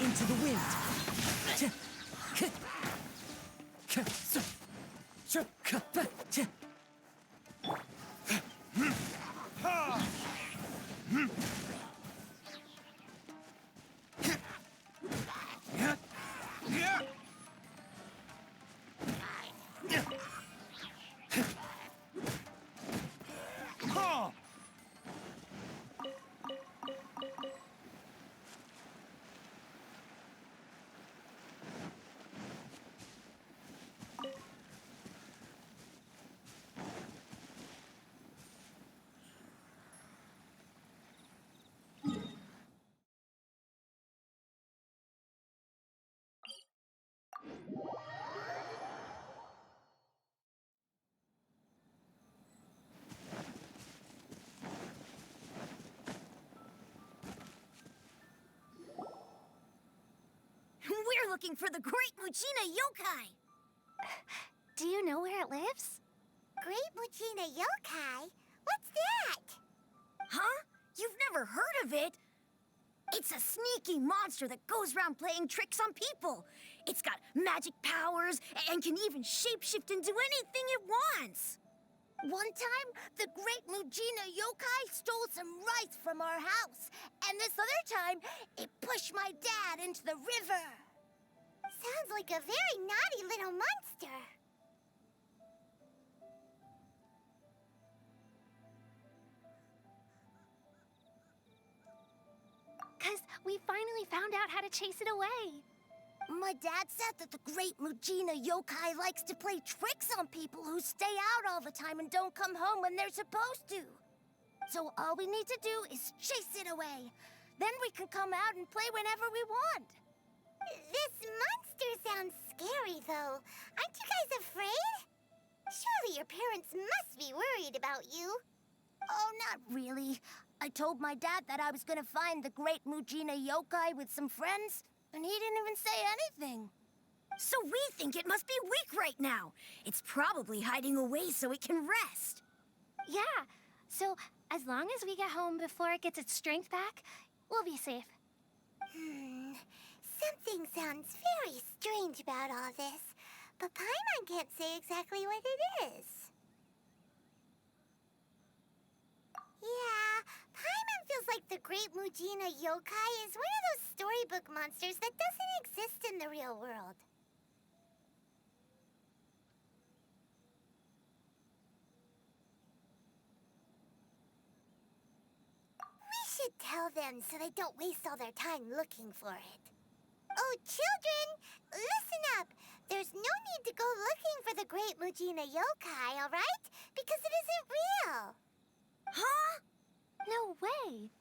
into the wind. We're looking for the Great Mujina Yokai! Do you know where it lives? Great Mujina Yokai? What's that? Huh? You've never heard of it? It's a sneaky monster that goes around playing tricks on people. It's got magic powers and can even shapeshift into anything it wants. One time, the Great Mujina Yokai stole some rice from our house. And this other time, it pushed my dad into the river. Sounds like a very naughty little monster. Because we finally found out how to chase it away. My dad said that the Great Mujina Yokai likes to play tricks on people who stay out all the time and don't come home when they're supposed to. So all we need to do is chase it away. Then we can come out and play whenever we want. This monster sounds scary, though. Aren't you guys afraid? Surely your parents must be worried about you. Oh, not really. I told my dad that I was gonna find the Great Mujina Yokai with some friends, and he didn't even say anything. So we think it must be weak right now. It's probably hiding away so it can rest. Yeah, so as long as we get home before it gets its strength back, we'll be safe. Something sounds very strange about all this, but Paimon can't say exactly what it is. Yeah, Paimon feels like the Great Mujina Yokai is one of those storybook monsters that doesn't exist in the real world. We should tell them so they don't waste all their time looking for it. Oh, children, listen up. There's no need to go looking for the Great Mujina Yokai, all right? Because it isn't real. Huh? No way.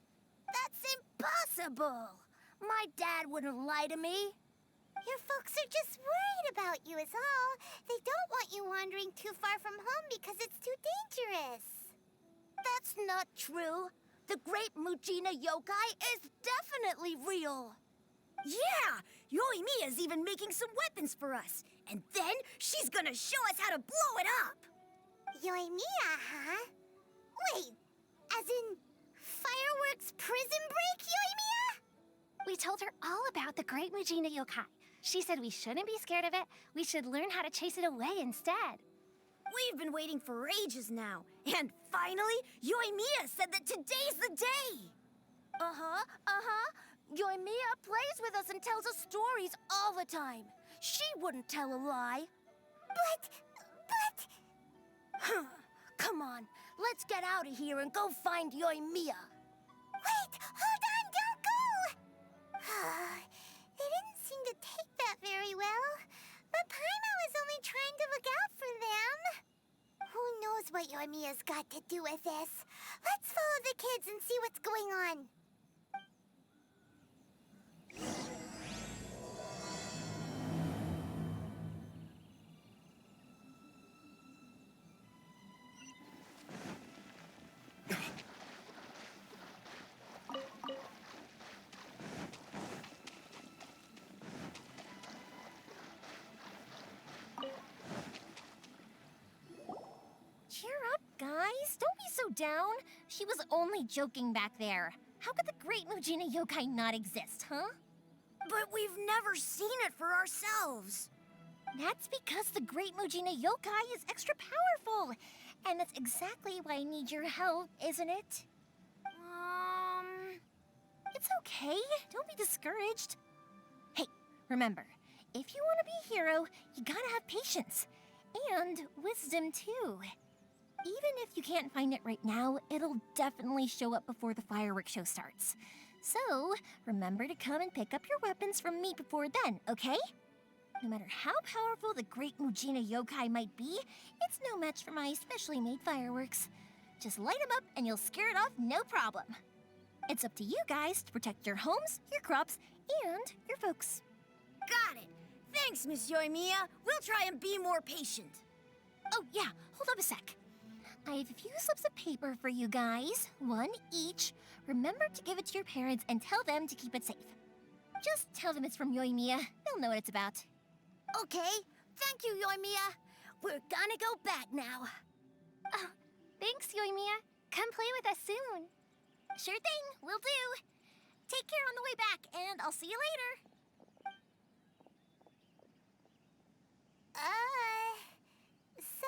That's impossible. My dad wouldn't lie to me. Your folks are just worried about you is all. They don't want you wandering too far from home because it's too dangerous. That's not true. The Great Mujina Yokai is definitely real. Yeah! Yoimiya's even making some weapons for us. And then she's gonna show us how to blow it up! Yoimiya, huh? Wait, as in fireworks prison break, Yoimiya? We told her all about the Great Mujina Yokai. She said we shouldn't be scared of it. We should learn how to chase it away instead. We've been waiting for ages now. And finally, Yoimiya said that today's the day! Yoimiya plays with us and tells us stories all the time. She wouldn't tell a lie. But... Come on, let's get out of here and go find Yoimiya. Wait, hold on, don't go! They didn't seem to take that very well. But Paimon was only trying to look out for them. Who knows what Yoimiya's got to do with this? Let's follow the kids and see what's going on. Cheer up, guys. Don't be so down. She was only joking back there. How could the Great Mujina Yokai not exist, huh? But we've never seen it for ourselves. That's because the Great Mujina Yokai is extra powerful. And that's exactly why I need your help, isn't it? It's okay. Don't be discouraged. Hey, remember, if you want to be a hero, you gotta have patience. And wisdom, too. Even if you can't find it right now, it'll definitely show up before the fireworks show starts. So, remember to come and pick up your weapons from me before then, okay? No matter how powerful the Great Mujina Yokai might be, it's no match for my specially made fireworks. Just light them up and you'll scare it off no problem. It's up to you guys to protect your homes, your crops, and your folks. Got it. Thanks, Miss Yoimiya. We'll try and be more patient. Oh, yeah, hold up a sec. I have a few slips of paper for you guys, one each. Remember to give it to your parents and tell them to keep it safe. Just tell them it's from Yoimiya. They'll know what it's about. Okay. Thank you, Yoimiya. We're gonna go back now. Oh, thanks, Yoimiya. Come play with us soon. Sure thing, will do. Take care on the way back, and I'll see you later. So...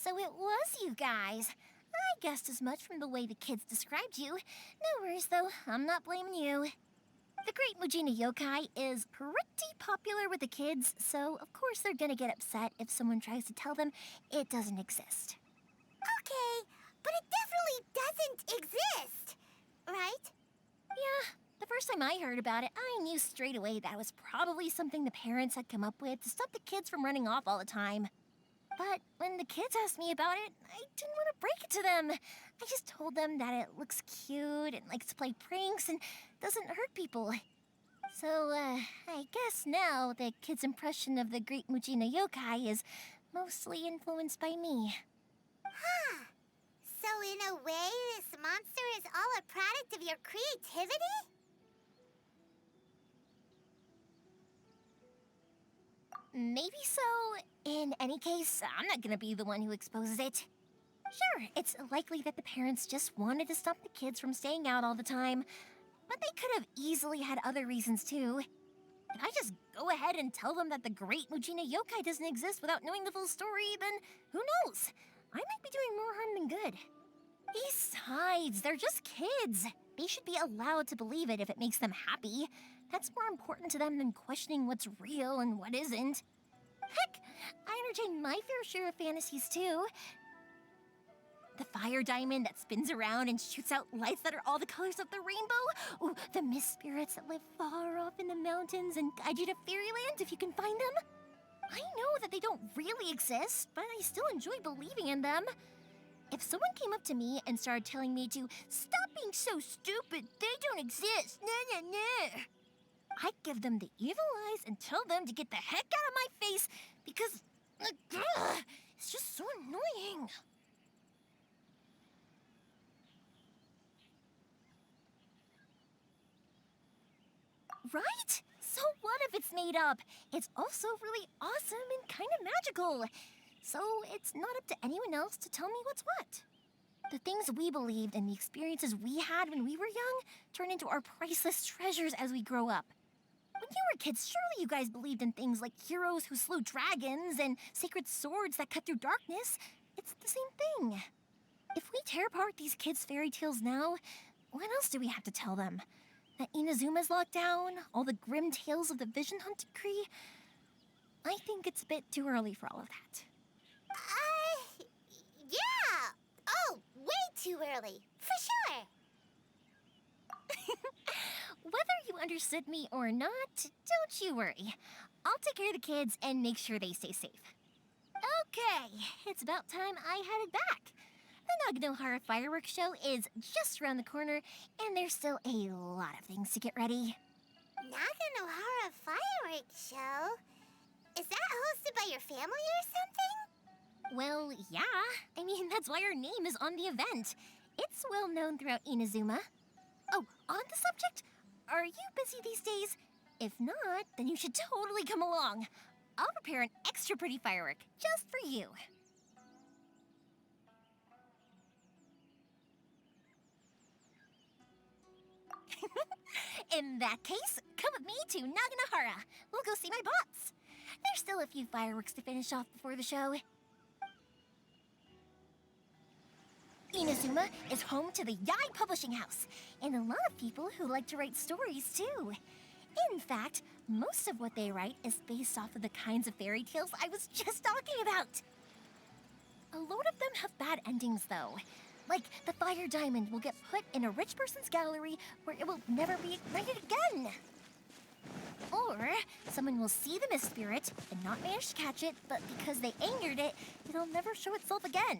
so it was you guys. I guessed as much from the way the kids described you. No worries, though. I'm not blaming you. The Great Mujina Yokai is pretty popular with the kids, so of course they're gonna get upset if someone tries to tell them it doesn't exist. Okay, but it definitely doesn't exist, right? Yeah, the first time I heard about it, I knew straight away that was probably something the parents had come up with to stop the kids from running off all the time. But when the kids asked me about it, I didn't want to break it to them. I just told them that it looks cute and likes to play pranks and doesn't hurt people. So, I guess now the kids' impression of the Great Mujina Yokai is mostly influenced by me. Huh. So in a way, this monster is all a product of your creativity? Maybe so. In any case, I'm not gonna be the one who exposes it. Sure, it's likely that the parents just wanted to stop the kids from staying out all the time, but they could have easily had other reasons too. If I just go ahead and tell them that the Great Mujina Yokai doesn't exist without knowing the full story, then who knows? I might be doing more harm than good. Besides, they're just kids. They should be allowed to believe it if it makes them happy. That's more important to them than questioning what's real and what isn't. Heck, I entertain my fair share of fantasies too. The fire diamond that spins around and shoots out lights that are all the colors of the rainbow. Ooh, the mist spirits that live far off in the mountains and guide you to fairyland if you can find them. I know that they don't really exist, but I still enjoy believing in them. If someone came up to me and started telling me to stop being so stupid, they don't exist, nah. I'd give them the evil eyes and tell them to get the heck out of my face because it's just so annoying. Right? So what if it's made up? It's also really awesome and kind of magical. So it's not up to anyone else to tell me what's what. The things we believed and the experiences we had when we were young turn into our priceless treasures as we grow up. When you were kids, surely you guys believed in things like heroes who slew dragons and sacred swords that cut through darkness. It's the same thing. If we tear apart these kids' fairy tales now, what else do we have to tell them? That Inazuma's locked down? All the grim tales of the Vision Hunt decree? I think it's a bit too early for all of that. Yeah! Oh, way too early, for sure! Whether you understood me or not, don't you worry. I'll take care of the kids and make sure they stay safe. Okay, it's about time I headed back. The Naganohara fireworks show is just around the corner, and there's still a lot of things to get ready. Naganohara fireworks show? Is that hosted by your family or something? Well, yeah. I mean, that's why our name is on the event. It's well known throughout Inazuma. Oh, on the subject, are you busy these days? If not, then you should totally come along. I'll prepare an extra pretty firework just for you. In that case, come with me to Naganahara. We'll go see my bots. There's still a few fireworks to finish off before the show. Inazuma is home to the Yai Publishing House, and a lot of people who like to write stories, too. In fact, most of what they write is based off of the kinds of fairy tales I was just talking about. A load of them have bad endings, though. Like, the fire diamond will get put in a rich person's gallery where it will never be ignited again. Or, someone will see the mist spirit and not manage to catch it, but because they angered it, it'll never show itself again.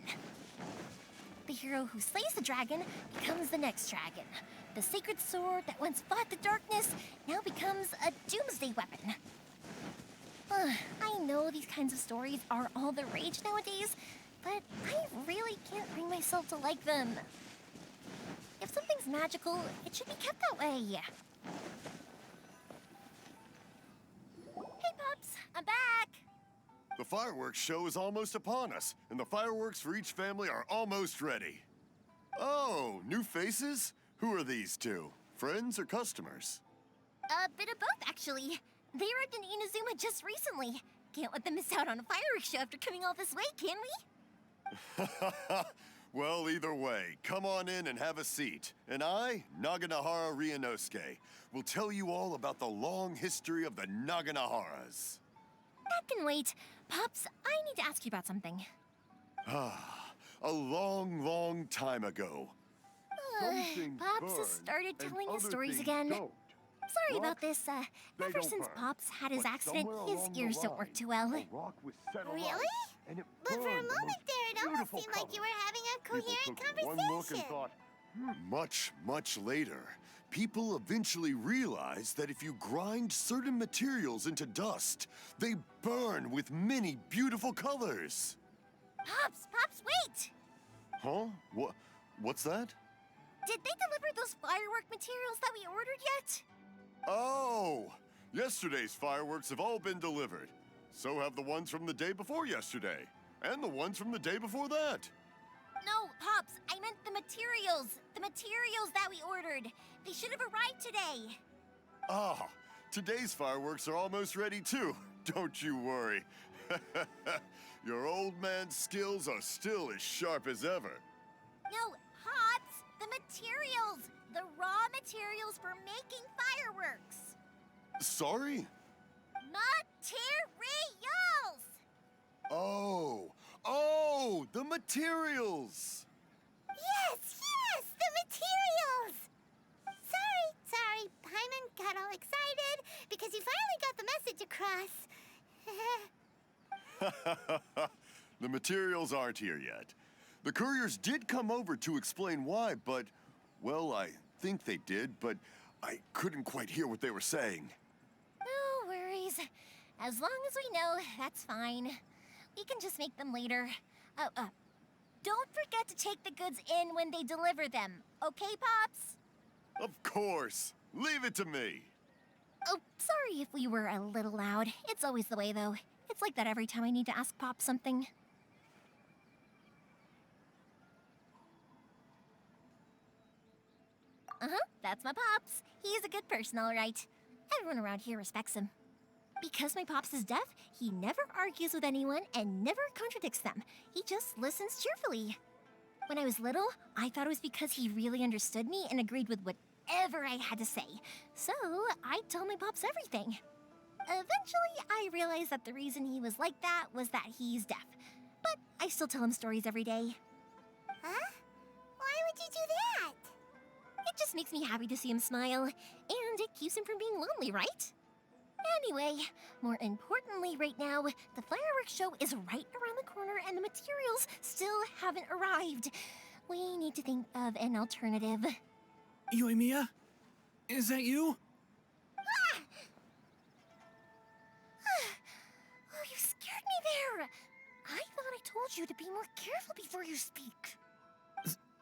The hero who slays the dragon becomes the next dragon. The sacred sword that once fought the darkness now becomes a doomsday weapon. I know these kinds of stories are all the rage nowadays, but I really can't bring myself to like them. If something's magical, it should be kept that way. Hey, Pops, I'm back. The fireworks show is almost upon us, and the fireworks for each family are almost ready. Oh, new faces? Who are these two? Friends or customers? A bit of both, actually. They arrived in Inazuma just recently. Can't let them miss out on a fireworks show after coming all this way, can we? Well, either way, come on in and have a seat. And I, Naganahara Ryunosuke, will tell you all about the long history of the Naganaharas. That can wait. Pops, I need to ask you about something. A long, long time ago. Pops has started telling his stories again. Sorry about this. Ever since Pops had his accident, his ears don't work too well. Really? But for a moment there, it almost seemed like you were having a coherent conversation. Much, much later, people eventually realized that if you grind certain materials into dust, they burn with many beautiful colors. Pops, wait! Huh? What's that? Did they deliver those firework materials that we ordered yet? Oh! Yesterday's fireworks have all been delivered. So have the ones from the day before yesterday. And the ones from the day before that. No, Pops, I meant the materials. The materials that we ordered. They should have arrived today. Ah, today's fireworks are almost ready too. Don't you worry. Your old man's skills are still as sharp as ever. No, Pops, the materials. The raw materials for making fireworks. Sorry? Materials! Oh, the materials! Yes, the materials! Sorry, Paimon got all excited because you finally got the message across. The materials aren't here yet. The couriers did come over to explain why, but, well, I think they did, but I couldn't quite hear what they were saying. No worries. As long as we know, that's fine. We can just make them later. Don't forget to take the goods in when they deliver them, okay, Pops? Of course. Leave it to me. Oh, sorry if we were a little loud. It's always the way, though. It's like that every time I need to ask Pop something. That's my Pops. He's a good person, all right. Everyone around here respects him. Because my Pops is deaf, he never argues with anyone and never contradicts them. He just listens cheerfully. When I was little, I thought it was because he really understood me and agreed with whatever I had to say. So, I'd tell my Pops everything. Eventually, I realized that the reason he was like that was that he's deaf. But I still tell him stories every day. Huh? Why would you do that? It just makes me happy to see him smile, and it keeps him from being lonely, right? Anyway, more importantly right now, the fireworks show is right around the corner and the materials still haven't arrived. We need to think of an alternative. Yoimiya? Is that you? Ah! Oh, you scared me there! I thought I told you to be more careful before you speak.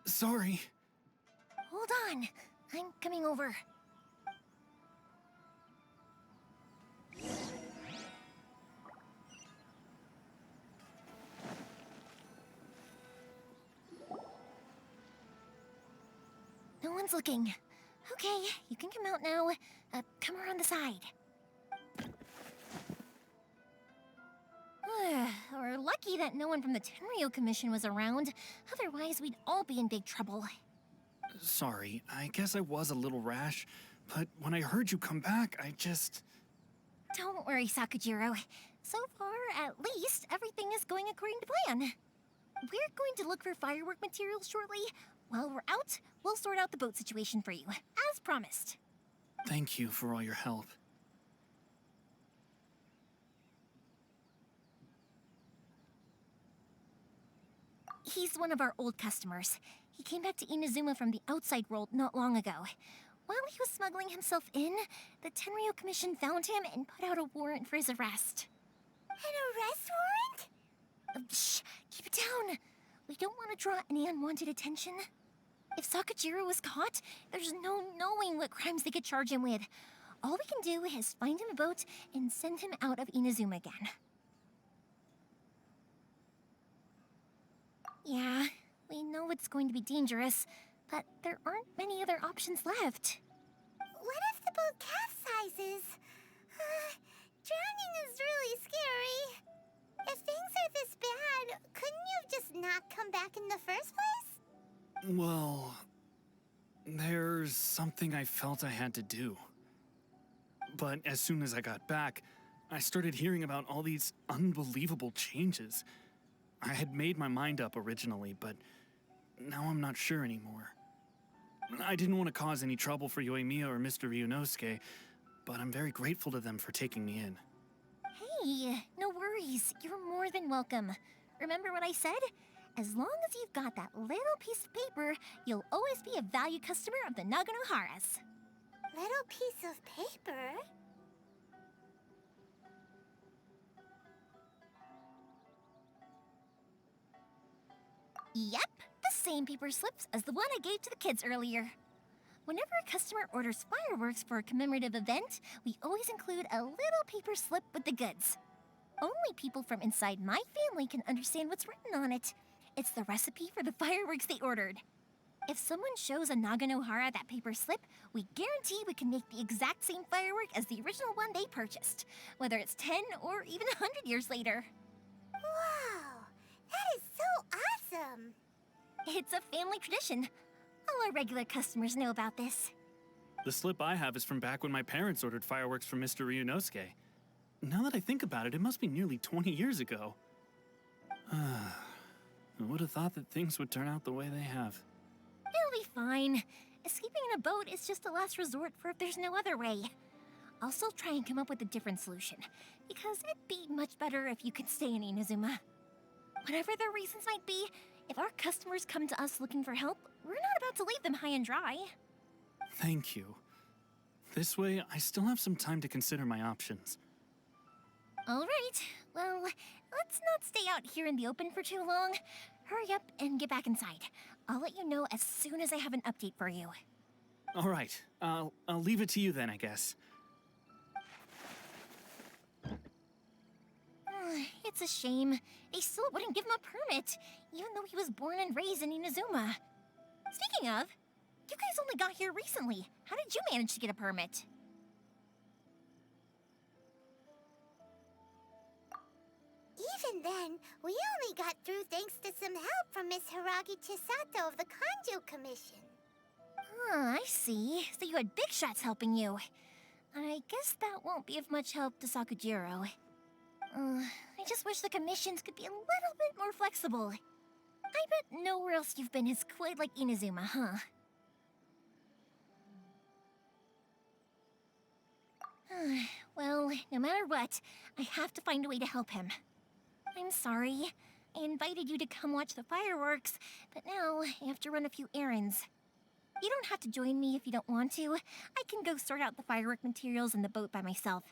Sorry. Hold on, I'm coming over. everyone's looking. Okay, you can come out now. Come around the side. We're lucky that no one from the Tenryo Commission was around. Otherwise, we'd all be in big trouble. Sorry, I guess I was a little rash, but when I heard you come back, I just... Don't worry, Sakujiro. So far, at least, everything is going according to plan. We're going to look for firework materials shortly. While we're out, we'll sort out the boat situation for you, as promised. Thank you for all your help. He's one of our old customers. He came back to Inazuma from the outside world not long ago. While he was smuggling himself in, the Tenryo Commission found him and put out a warrant for his arrest. An arrest warrant? Shh! Keep it down! We don't want to draw any unwanted attention. If Sakujiro was caught, there's no knowing what crimes they could charge him with. All we can do is find him a boat and send him out of Inazuma again. Yeah, we know it's going to be dangerous, but there aren't many other options left. What if the boat capsizes? Drowning is really scary. If things are this bad, couldn't you have just not come back in the first place? Well, there's something I felt I had to do. But as soon as I got back, I started hearing about all these unbelievable changes. I had made my mind up originally, but now I'm not sure anymore. I didn't want to cause any trouble for Yoimiya or Mr. Ryunosuke, but I'm very grateful to them for taking me in. Hey, no worries. You're more than welcome. Remember what I said? As long as you've got that little piece of paper, you'll always be a valued customer of the Naganoharas. Little piece of paper? Yep, the same paper slips as the one I gave to the kids earlier. Whenever a customer orders fireworks for a commemorative event, we always include a little paper slip with the goods. Only people from inside my family can understand what's written on it. It's the recipe for the fireworks they ordered. If someone shows a Naganohara that paper slip, we guarantee we can make the exact same firework as the original one they purchased, whether it's 10 or even 100 years later. Wow, that is so awesome! It's a family tradition. All our regular customers know about this. The slip I have is from back when my parents ordered fireworks from Mr. Ryunosuke. Now that I think about it, it must be nearly 20 years ago. I would have thought that things would turn out the way they have. It'll be fine. Escaping in a boat is just a last resort for if there's no other way. I'll still try and come up with a different solution, because it'd be much better if you could stay in Inazuma. Whatever their reasons might be, if our customers come to us looking for help, we're not about to leave them high and dry. Thank you. This way, I still have some time to consider my options. All right, well, let's not stay out here in the open for too long. Hurry up and get back inside. I'll let you know as soon as I have an update for you. All right, I'll leave it to you then, I guess. It's a shame. They still wouldn't give him a permit, even though he was born and raised in Inazuma. Speaking of, you guys only got here recently. How did you manage to get a permit? Even then, we only got through thanks to some help from Miss Hiragi Chisato of the Kanjo Commission. I see. So you had big shots helping you. I guess that won't be of much help to Sakujiro. I just wish the commissions could be a little bit more flexible. I bet nowhere else you've been is quite like Inazuma, huh? Well, no matter what, I have to find a way to help him. I'm sorry. I invited you to come watch the fireworks, but now I have to run a few errands. You don't have to join me if you don't want to. I can go sort out the firework materials in the boat by myself,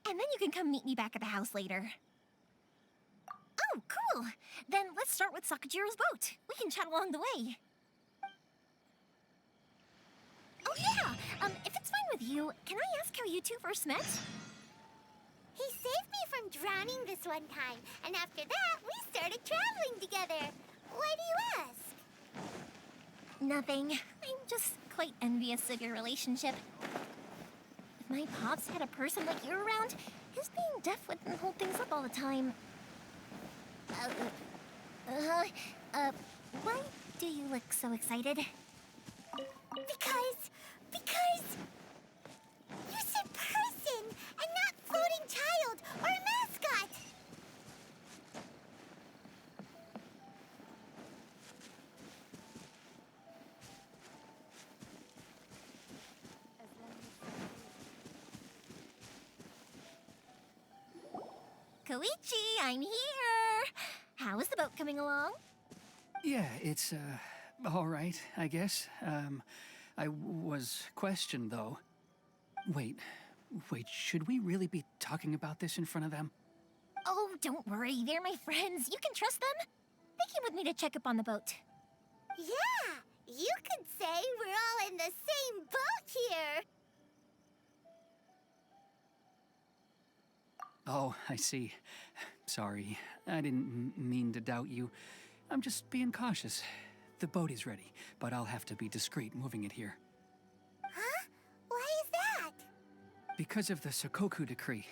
and then you can come meet me back at the house later. Oh, cool! Then let's start with Sakujiro's boat. We can chat along the way. Oh yeah! If it's fine with you, can I ask how you two first met? He saved me from drowning this one time, and after that, we started traveling together. Why do you ask? Nothing. I'm just quite envious of your relationship. If my pops had a person like you around, his being deaf wouldn't hold things up all the time. Why do you look so excited? Because you said person and not floating child or a mascot. Koichi, I'm here! How is the boat coming along? Yeah, it's, all right, I guess. I was questioned, though. Wait, should we really be talking about this in front of them? Oh, don't worry, they're my friends. You can trust them. They came with me to check up on the boat. Yeah, you could say we're all in the same boat here. Oh, I see. Sorry, I didn't mean to doubt you. I'm just being cautious. The boat is ready, but I'll have to be discreet moving it here. Huh? Why is that? Because of the Sokoku Decree,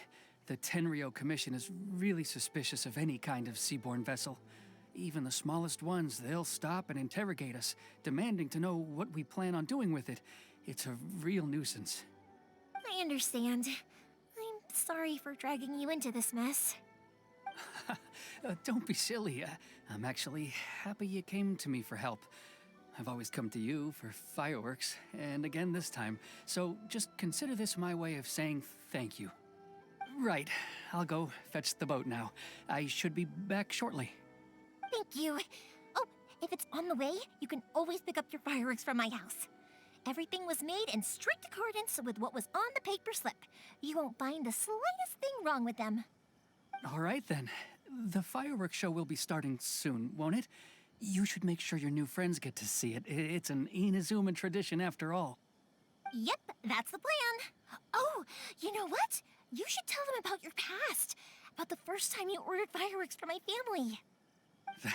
the Tenryo Commission is really suspicious of any kind of seaborne vessel. Even the smallest ones, they'll stop and interrogate us, demanding to know what we plan on doing with it. It's a real nuisance. I understand. I'm sorry for dragging you into this mess. Don't be silly. I'm actually happy you came to me for help. I've always come to you for fireworks, and again this time. So just consider this my way of saying thank you. Right, I'll go fetch the boat now. I should be back shortly. Thank you. Oh, if it's on the way, you can always pick up your fireworks from my house. Everything was made in strict accordance with what was on the paper slip. You won't find the slightest thing wrong with them. All right then. The fireworks show will be starting soon, won't it? You should make sure your new friends get to see it. It's an Inazuma tradition after all. Yep, that's the plan. Oh, you know what? You should tell them about your past. About the first time you ordered fireworks for my family.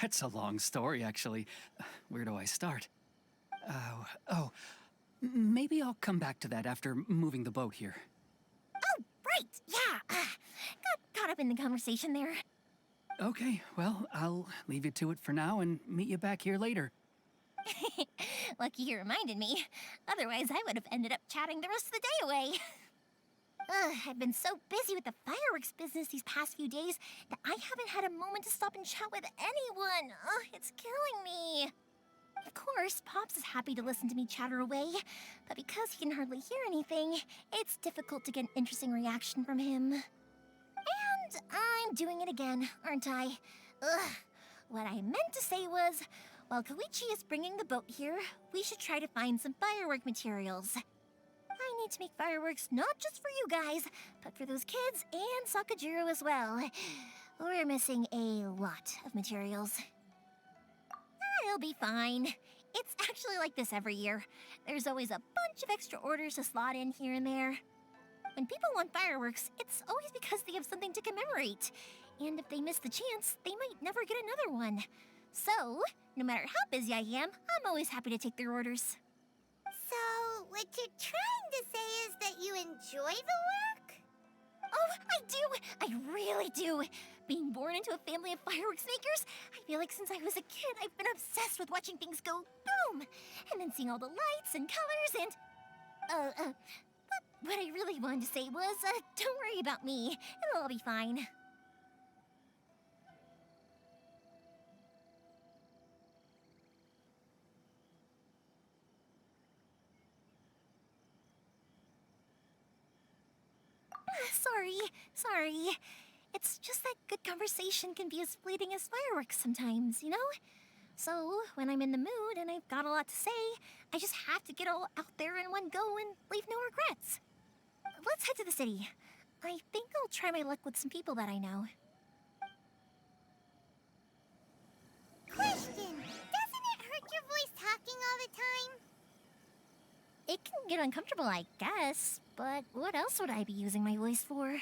That's a long story, actually. Where do I start? Maybe I'll come back to that after moving the boat here. Oh, right, yeah. Got caught up in the conversation there. Okay, well, I'll leave you to it for now and meet you back here later. Lucky you reminded me. Otherwise, I would have ended up chatting the rest of the day away. I've been so busy with the fireworks business these past few days that I haven't had a moment to stop and chat with anyone. It's killing me. Of course, Pops is happy to listen to me chatter away, but because he can hardly hear anything, it's difficult to get an interesting reaction from him. And I'm doing it again, aren't I? What I meant to say was, while Koichi is bringing the boat here, we should try to find some firework materials. I need to make fireworks not just for you guys, but for those kids and Sakajiro as well. We're missing a lot of materials. It'll be fine. It's actually like this every year. There's always a bunch of extra orders to slot in here and there. When people want fireworks, it's always because they have something to commemorate. And if they miss the chance, they might never get another one. So, no matter how busy I am, I'm always happy to take their orders. So, what you're trying to say is that you enjoy the work? Oh, I do! I really do! Being born into a family of fireworks makers, I feel like since I was a kid, I've been obsessed with watching things go boom! And then seeing all the lights and colors and... But what I really wanted to say was, don't worry about me. It'll all be fine. Sorry. It's just that good conversation can be as fleeting as fireworks sometimes, you know? So, when I'm in the mood and I've got a lot to say, I just have to get all out there in one go and leave no regrets. Let's head to the city. I think I'll try my luck with some people that I know. Question! Doesn't it hurt your voice talking all the time? It can get uncomfortable, I guess, but what else would I be using my voice for?